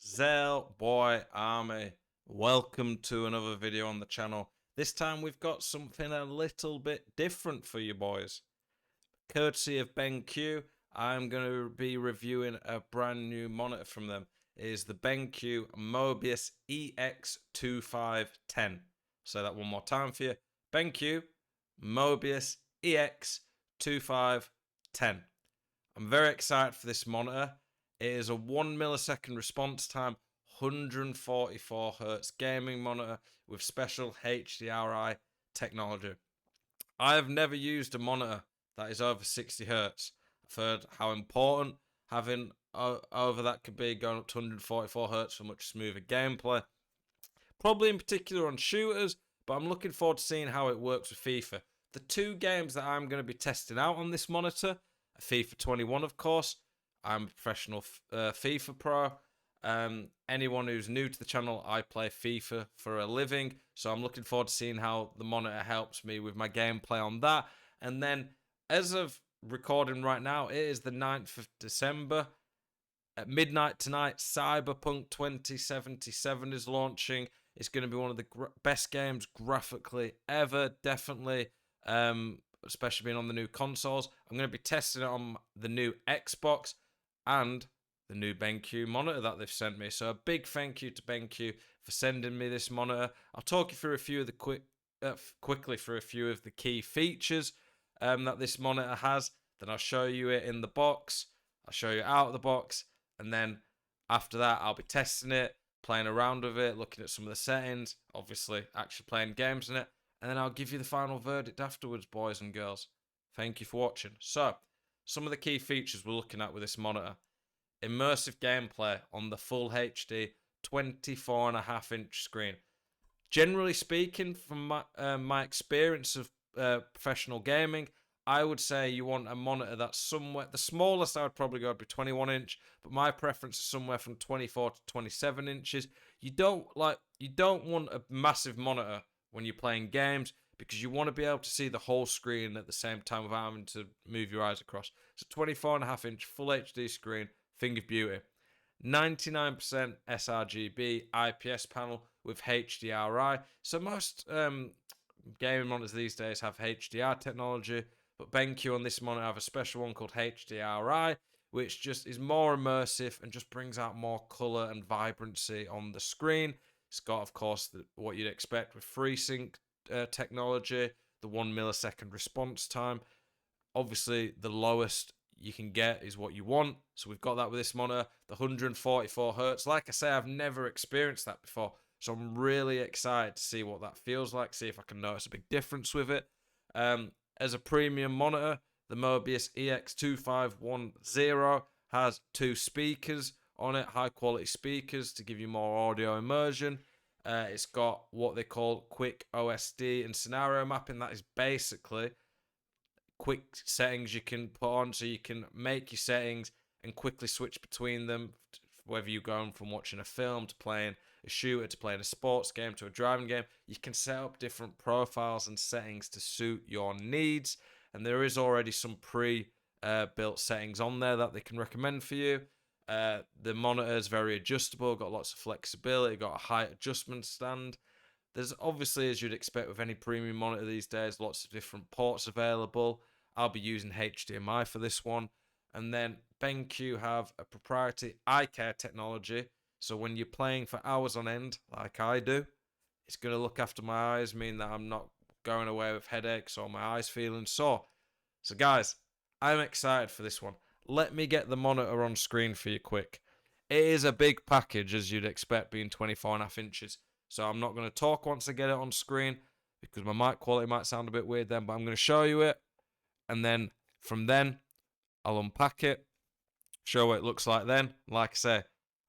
Zel Boy Army, welcome to another video on the channel. This time we've got something a little bit different for you boys. Courtesy of BenQ, I'm going to be reviewing a brand new monitor from them. It is the BenQ MOBIUZ EX2510. Say that one more time for you. BenQ MOBIUZ EX2510. I'm very excited for this monitor. It is a 1 millisecond response time, 144 Hz gaming monitor with special Hdri technology. I have never used a monitor that is over 60 Hz. I've heard how important having over that could be, going up to 144 Hz for much smoother gameplay. Probably in particular on shooters, but I'm looking forward to seeing how it works with Fifa. The two games that I'm going to be testing out on this monitor are FIFA 21, of course. I'm a professional FIFA pro. Anyone who's new to the channel, I play FIFA for a living, so I'm looking forward to seeing how the monitor helps me with my gameplay on that. And then, as of recording right now, it is the 9th of December. At midnight tonight, Cyberpunk 2077 is launching. It's going to be one of the best games graphically ever, definitely, especially being on the new consoles. I'm going to be testing it on the new Xbox and the new BenQ monitor that they've sent me. So a big thank you to BenQ for sending me this monitor. I'll talk you through a few of the quickly through a few of the key features that this monitor has. Then I'll show you it in the box. I'll show you out of the box, and then after that I'll be testing it, playing around with it, looking at some of the settings, obviously actually playing games in it, and then I'll give you the final verdict afterwards, boys and girls. Thank you for watching. So, some of the key features we're looking at with this monitor. Immersive gameplay on the full HD 24.5-inch screen. Generally speaking, from my experience of professional gaming, I would say you want a monitor that's somewhere, the smallest I would probably go would be 21 inch, but my preference is somewhere from 24 to 27 inches. You don't want a massive monitor when you're playing games, because you want to be able to see the whole screen at the same time without having to move your eyes across. So 24.5-inch full HD screen, thing of beauty. 99% sRGB IPS panel with HDRI. So most gaming monitors these days have HDR technology, but BenQ on this monitor have a special one called HDRI, which just is more immersive and just brings out more color and vibrancy on the screen. It's got, of course, what you'd expect with FreeSync technology, the 1 millisecond response time. Obviously, the lowest you can get is what you want. So we've got that with this monitor, the 144 Hz. Like I say, I've never experienced that before. So I'm really excited to see what that feels like, see if I can notice a big difference with it. As a premium monitor, the MOBIUZ EX2510 has 2 speakers on it, high quality speakers to give you more audio immersion. It's got what they call quick OSD and scenario mapping. That is basically quick settings you can put on, so you can make your settings and quickly switch between them, whether you're going from watching a film to playing a shooter to playing a sports game to a driving game. You can set up different profiles and settings to suit your needs, and there is already some pre-built settings on there that they can recommend for you. The monitor is very adjustable, got lots of flexibility, got a height adjustment stand. There's obviously, as you'd expect with any premium monitor these days, lots of different ports available. I'll be using HDMI for this one. And then BenQ have a proprietary eye care technology. So when you're playing for hours on end, like I do, it's going to look after my eyes, mean that I'm not going away with headaches or my eyes feeling sore. So guys, I'm excited for this one. Let me get the monitor on screen for you quick. It is a big package, as you'd expect, being 24.5 inches. So I'm not going to talk once I get it on screen, because my mic quality might sound a bit weird then, but I'm going to show you it. And then from then, I'll unpack it, show what it looks like then. Like I say,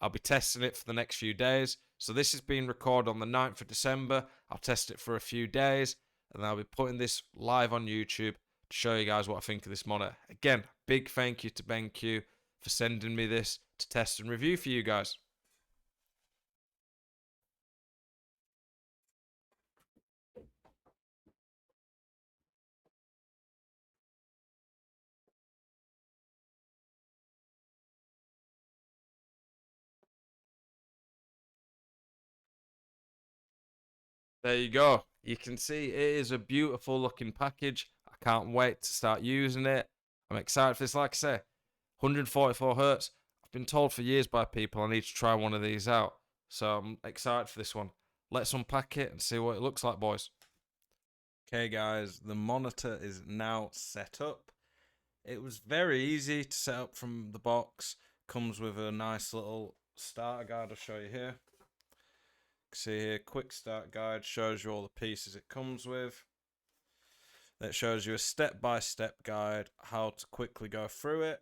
I'll be testing it for the next few days. So this is being recorded on the 9th of December. I'll test it for a few days, and I'll be putting this live on YouTube to show you guys what I think of this monitor. Again, big thank you to BenQ for sending me this to test and review for you guys. There you go. You can see it is a beautiful looking package. I can't wait to start using it. I'm excited for this. Like I say, 144 hertz. I've been told for years by people I need to try one of these out. So I'm excited for this one. Let's unpack it and see what it looks like, boys. Okay, guys, the monitor is now set up. It was very easy to set up from the box. Comes with a nice little starter guide. I'll show you here. See here, quick start guide, shows you all the pieces it comes with. That shows you a step-by-step guide how to quickly go through it.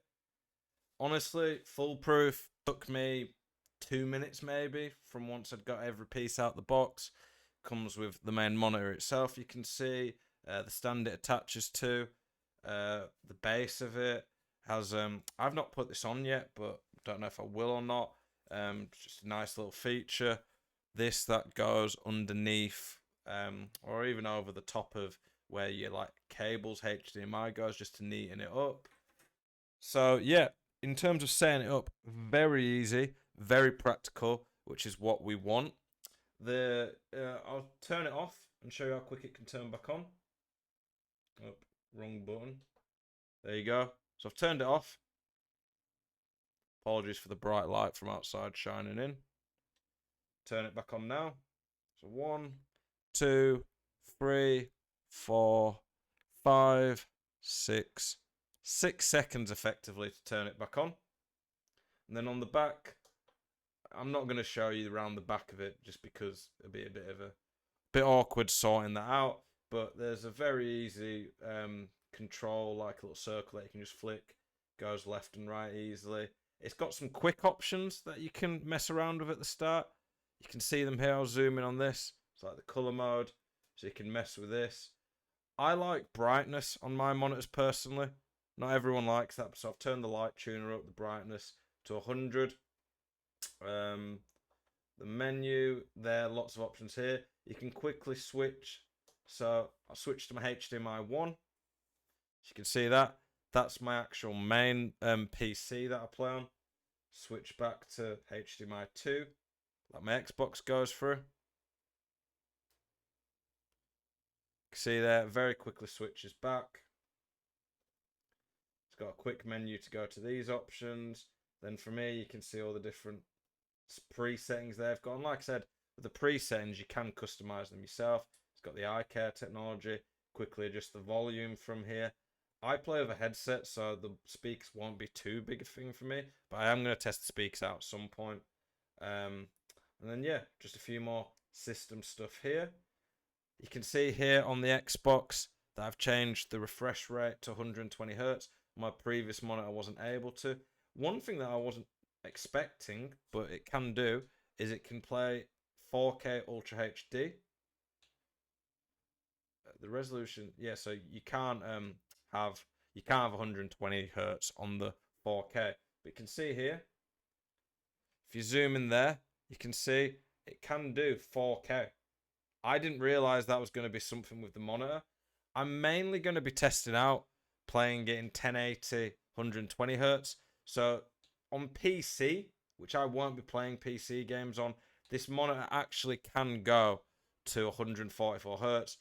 Honestly, foolproof. Took me 2 minutes maybe from once I'd got every piece out the box. Comes with the main monitor itself, you can see the stand it attaches to, the base of it has I've not put this on yet, but don't know if I will or not. Just a nice little feature. This that goes underneath or even over the top of where your like cables HDMI goes, just to neaten it up. So yeah, in terms of setting it up, very easy, very practical, which is what we want. I'll turn it off and show you how quick it can turn back on. Oh, wrong button. There you go. So I've turned it off. Apologies for the bright light from outside shining in. Turn it back on now. So 1, 2, 3, 4, 5, 6. 6 seconds effectively to turn it back on. And then on the back, I'm not going to show you around the back of it just because it'll be a bit awkward sorting that out. But there's a very easy control, like a little circle that you can just flick, goes left and right easily. It's got some quick options that you can mess around with at the start. You can see them here. I'll zoom in on this. It's like the color mode, so you can mess with this. I like brightness on my monitors personally. Not everyone likes that, so I've turned the light tuner up, the brightness to 100. The menu there, lots of options here. You can quickly switch. So I'll switch to my HDMI 1. As you can see that. That's my actual main PC that I play on. Switch back to HDMI 2. Like my Xbox goes through. See there, very quickly switches back. It's got a quick menu to go to these options. Then from here you can see all the different pre-settings they've got. And like I said, with the pre-settings you can customize them yourself. It's got the eye care technology. Quickly adjust the volume from here. I play with a headset, so the speakers won't be too big a thing for me. But I am going to test the speakers out at some point. And then yeah, just a few more system stuff here. You can see here on the Xbox that I've changed the refresh rate to 120 Hz. My previous monitor wasn't able to. One thing that I wasn't expecting, but it can do, is it can play 4K Ultra HD. The resolution, yeah, so you can't have 120 Hz on the 4K. But you can see here, if you zoom in there, you can see it can do 4K. I didn't realize that was going to be something with the monitor. I'm mainly going to be testing out playing it in 1080, 120 Hz. So on PC, which I won't be playing PC games on, this monitor actually can go to 144 Hz.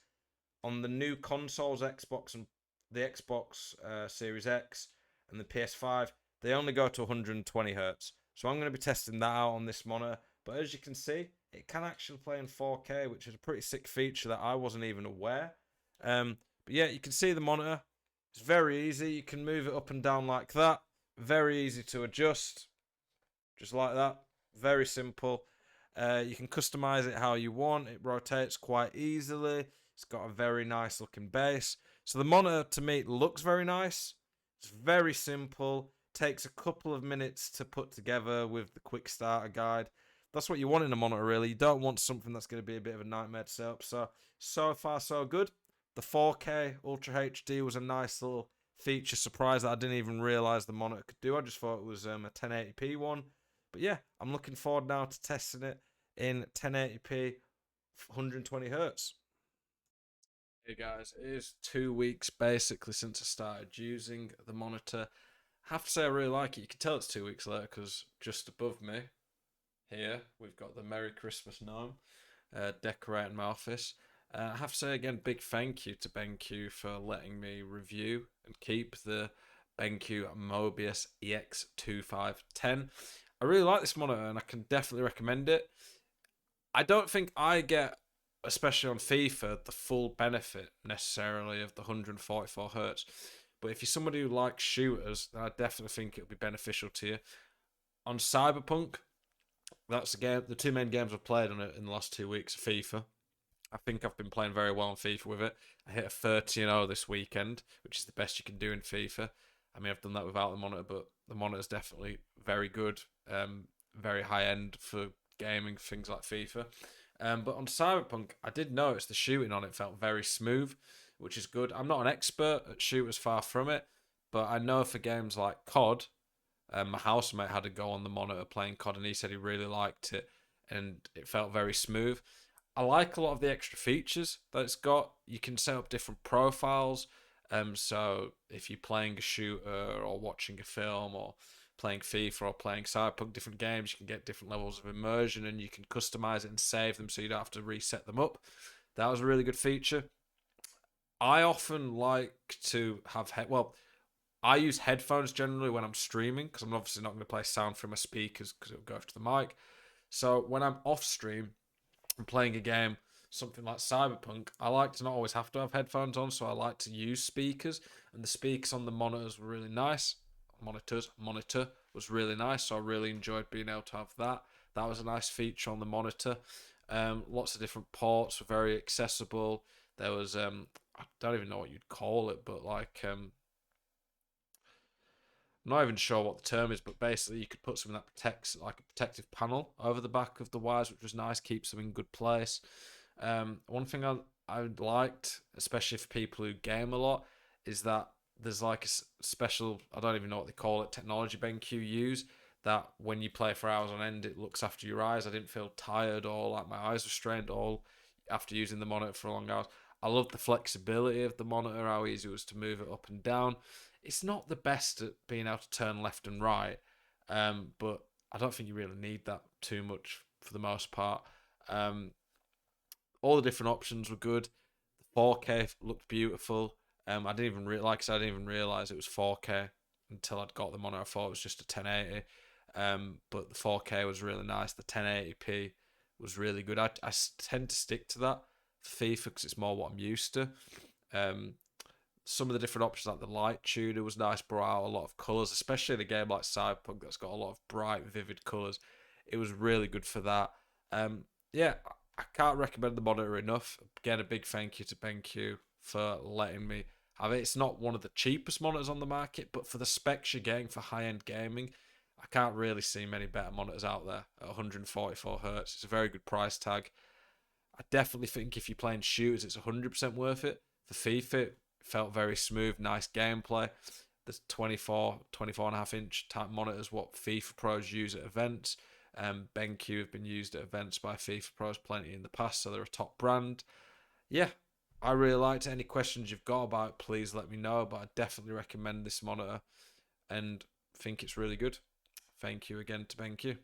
On the new consoles, Xbox and the Xbox Series X and the PS5, they only go to 120 Hz. So I'm going to be testing that out on this monitor. But as you can see, it can actually play in 4K, which is a pretty sick feature that I wasn't even aware. But yeah, you can see the monitor. It's very easy. You can move it up and down like that. Very easy to adjust. Just like that. Very simple. You can customize it how you want. It rotates quite easily. It's got a very nice looking base. So the monitor, to me, looks very nice. It's very simple. Takes a couple of minutes to put together with the quick starter guide. That's what you want in a monitor, really. You don't want something that's going to be a bit of a nightmare to set up. So far, so good. The 4K Ultra HD was a nice little feature surprise that I didn't even realize the monitor could do. I just thought it was a 1080p one. But yeah, I'm looking forward now to testing it in 1080p, 120 Hz. Hey guys, it is 2 weeks basically since I started using the monitor. I have to say I really like it. You can tell it's 2 weeks later because just above me here we've got the Merry Christmas gnome. decorating my office. I have to say again, big thank you to BenQ for letting me review and keep the BenQ MOBIUZ EX2510. I really like this monitor and I can definitely recommend it. I don't think I get, especially on FIFA, the full benefit necessarily of the 144 hertz. But if you're somebody who likes shooters, then I definitely think it'll be beneficial to you. On Cyberpunk, that's the two main games I've played on it in the last 2 weeks of FIFA. I think I've been playing very well on FIFA with it. I hit a 30-0 this weekend, which is the best you can do in FIFA. I mean, I've done that without the monitor, but the monitor's definitely very good, very high end for gaming, things like FIFA. But on Cyberpunk, I did notice the shooting on it felt very smooth, which is good. I'm not an expert at shooters, far from it, but I know for games like COD, my housemate had a go on the monitor playing COD, and he said he really liked it, and it felt very smooth. I like a lot of the extra features that it's got. You can set up different profiles. So if you're playing a shooter or watching a film or playing FIFA or playing Cyberpunk, different games, you can get different levels of immersion and you can customize it and save them so you don't have to reset them up. That was a really good feature. I often like to have I use headphones generally when I'm streaming because I'm obviously not going to play sound through my speakers because it'll go to the mic. So when I'm off stream, I'm playing a game, something like Cyberpunk, I like to not always have to have headphones on, so I like to use speakers, and the speakers on the monitors were really nice. Monitor was really nice, so I really enjoyed being able to have that. That was a nice feature on the monitor. Lots of different ports were very accessible. There was I don't even know what you'd call it, but like I'm not even sure what the term is, but basically you could put something that protects, like a protective panel over the back of the wires, which was nice, keeps them in good place. One thing I liked, especially for people who game a lot, is that there's like a special, I don't even know what they call it, technology BenQ use, that when you play for hours on end, it looks after your eyes. I didn't feel tired or like my eyes were strained all after using the monitor for long hours. I loved the flexibility of the monitor, how easy it was to move it up and down. It's not the best at being able to turn left and right, but I don't think you really need that too much for the most part. Um, all the different options were good. The 4K looked beautiful. I didn't even like I said, I didn't even realize it was 4K until I'd got the monitor. I thought it was just a 1080, but the 4K was really nice. The 1080p was really good. I tend to stick to that for FIFA because it's more what I'm used to. Um, some of the different options, like the light tuner, was nice, brought out a lot of colours, especially in a game like Cyberpunk that's got a lot of bright, vivid colours. It was really good for that. Yeah, I can't recommend the monitor enough. Again, a big thank you to BenQ for letting me have it. It's not one of the cheapest monitors on the market, but for the specs you're getting for high-end gaming, I can't really see many better monitors out there at 144 hertz. It's a very good price tag. I definitely think if you're playing shooters, it's 100% worth it. For FIFA, it felt very smooth, nice gameplay. The 24 and a half inch type monitors, what FIFA pros use at events. BenQ have been used at events by FIFA pros plenty in the past, so they're a top brand. Yeah, I really liked it. Any questions you've got about it, please let me know. But I definitely recommend this monitor and think it's really good. Thank you again to BenQ.